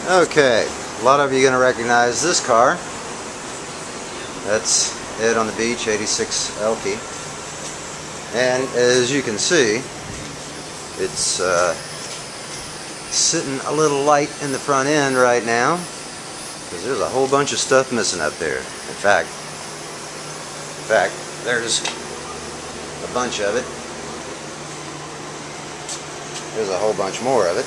Okay, a lot of you are going to recognize this car. That's Ed on the Beach, 86 Elkie. And as you can see, it's sitting a little light in the front end right now because there's a whole bunch of stuff missing up there. In fact, there's a bunch of it. There's a whole bunch more of it.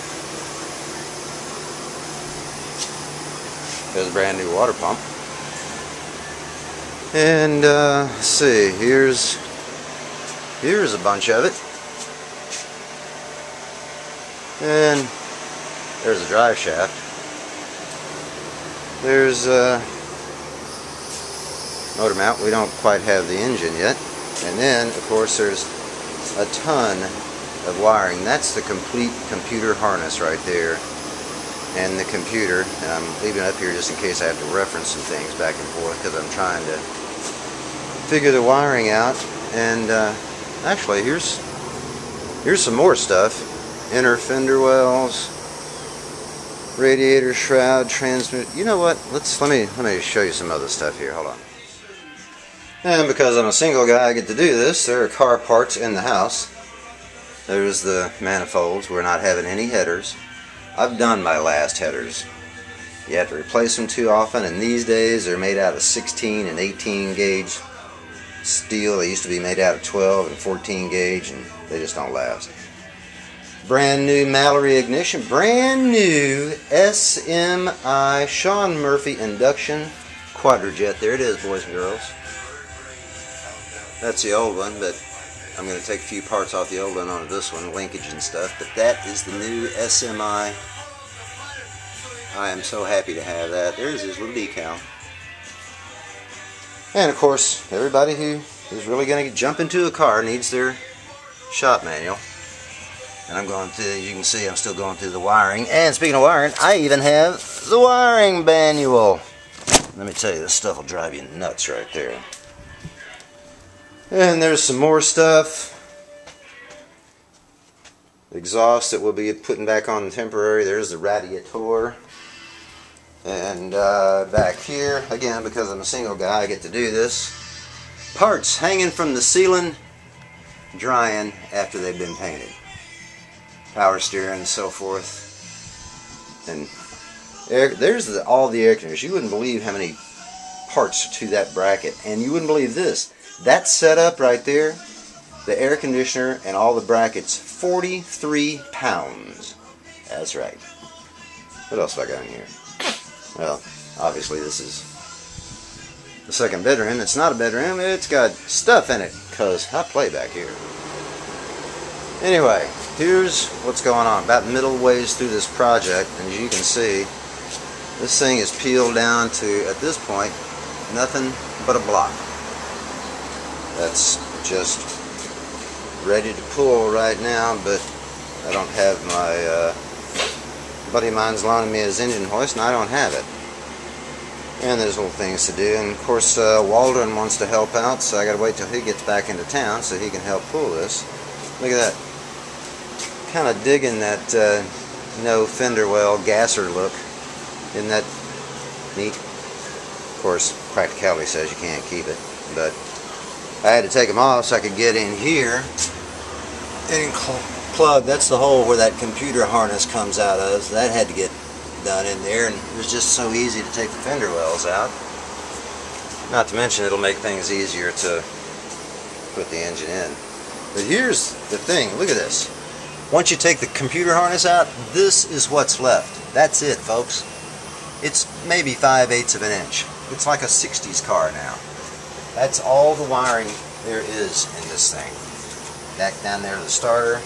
There's a brand new water pump. And let's see, here's a bunch of it. And there's a drive shaft. There's a motor mount. We don't quite have the engine yet. And then, of course, there's a ton of wiring. That's the complete computer harness right there. And the computer, and I'm leaving it up here just in case I have to reference some things back and forth because I'm trying to figure the wiring out. And actually, here's some more stuff. Inner fender wells, radiator shroud, transmit. You know what? Let me show you some other stuff here. Hold on. And because I'm a single guy, I get to do this. There are car parts in the house. There's the manifolds. We're not having any headers. I've done my last headers. You have to replace them too often, and these days they're made out of 16 and 18 gauge steel. They used to be made out of 12 and 14 gauge, and they just don't last. Brand new Mallory ignition, brand new SMI Sean Murphy induction quadrajet. There it is, boys and girls. That's the old one, but I'm going to take a few parts off the old one onto this one, linkage and stuff, but that is the new SMI. I am so happy to have that. There's his little decal. And of course, everybody who is really going to jump into a car needs their shop manual. And I'm going through, as you can see, I'm still going through the wiring. And speaking of wiring, I even have the wiring manual. Let me tell you, this stuff will drive you nuts right there. And there's some more stuff. Exhaust that we'll be putting back on temporary. There's the radiator. And back here, again, because I'm a single guy, I get to do this. Parts hanging from the ceiling, drying after they've been painted. Power steering and so forth. And there's all the air conditioners. You wouldn't believe how many parts to that bracket. And you wouldn't believe this. That setup right there, the air conditioner and all the brackets, 43 pounds. That's right. What else have I got in here? Well, obviously this is the second bedroom. It's not a bedroom. It's got stuff in it because I play back here. Anyway, here's what's going on. About middle ways through this project, and as you can see, this thing is peeled down to, at this point, nothing but a block. That's just ready to pull right now, but I don't have my buddy of mine's loaning me his engine hoist, and I don't have it. And there's little things to do, and of course Waldron wants to help out, so I gotta wait till he gets back into town so he can help pull this. Look at that. Kind of digging that no fender well gasser look. Isn't that neat? Of course, practicality says you can't keep it, but I had to take them off so I could get in here and plug. That's the hole where that computer harness comes out of. So that had to get done in there, and it was just so easy to take the fender wells out. Not to mention it'll make things easier to put the engine in. But here's the thing, look at this. Once you take the computer harness out, this is what's left. That's it, folks. It's maybe 5/8 of an inch. It's like a 60s car now. That's all the wiring there is in this thing. Back down there, the starter.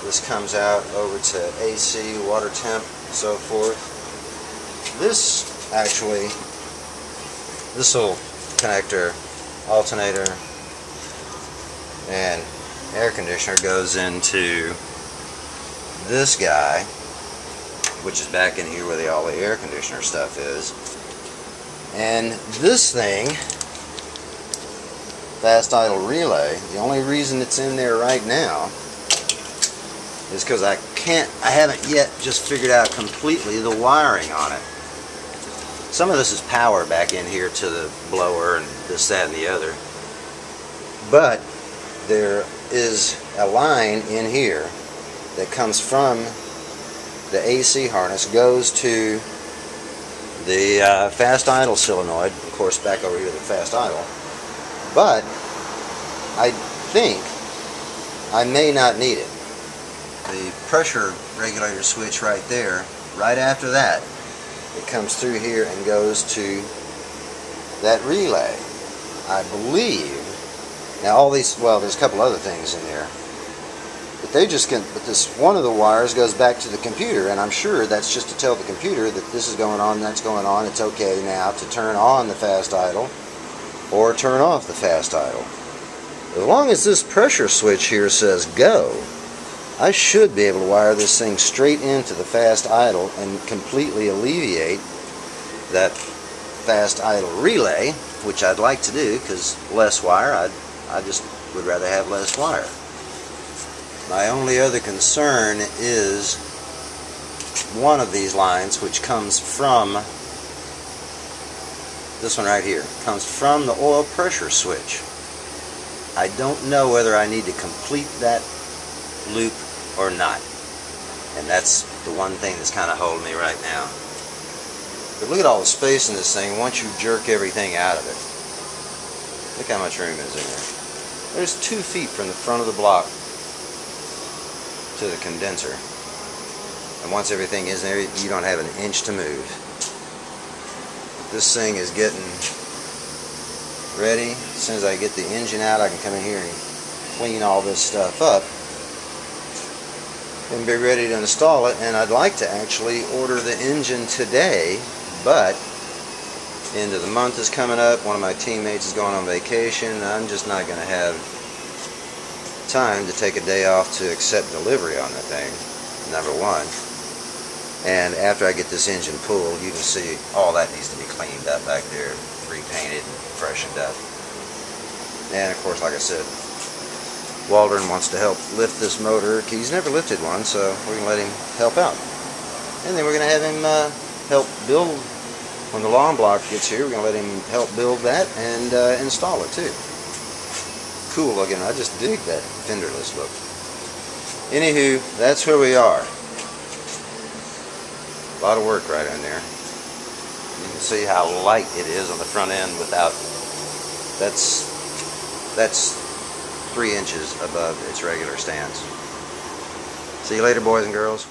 This comes out over to AC, water temp, so forth. This actually, this little connector, alternator, and air conditioner goes into this guy, which is back in here where all the air conditioner stuff is. And this thing, fast idle relay, the only reason it's in there right now is because I haven't yet just figured out completely the wiring on it. Some of this is power back in here to the blower and this, that, and the other. But there is a line in here that comes from the AC harness, goes to the fast idle solenoid, of course back over here to the fast idle. But I think I may not need it. The pressure regulator switch right there, right after that, it comes through here and goes to that relay. I believe, now all these, well, there's a couple other things in there, but they just can, but this one of the wires goes back to the computer, and I'm sure that's just to tell the computer that this is going on, that's going on, it's okay now to turn on the fast idle or turn off the fast idle. As long as this pressure switch here says go, I should be able to wire this thing straight into the fast idle and completely alleviate that fast idle relay, which I'd like to do because less wire, I just would rather have less wire. My only other concern is one of these lines, which comes from this one right here, comes from the oil pressure switch. I don't know whether I need to complete that loop or not, and that's the one thing that's kind of holding me right now. But look at all the space in this thing once you jerk everything out of it. Look how much room is in there. There's 2 feet from the front of the block to the condenser, and once everything is there, you don't have an inch to move. This thing is getting ready. As soon as I get the engine out, I can come in here and clean all this stuff up and be ready to install it. And I'd like to actually order the engine today, but end of the month is coming up, one of my teammates is going on vacation, and I'm just not going to have time to take a day off to accept delivery on the thing, number one. And after I get this engine pulled, you can see all that needs to be cleaned up back there, repainted and freshened up. And of course, like I said, Waldron wants to help lift this motor. He's never lifted one, so we're going to let him help out. And then we're going to have him help build, when the long block gets here, we're going to let him help build that and install it too. Cool looking. I just dig that fenderless look. Anywho, that's where we are. A lot of work right in there. You can see how light it is on the front end without, that's 3 inches above its regular stance. See you later, boys and girls.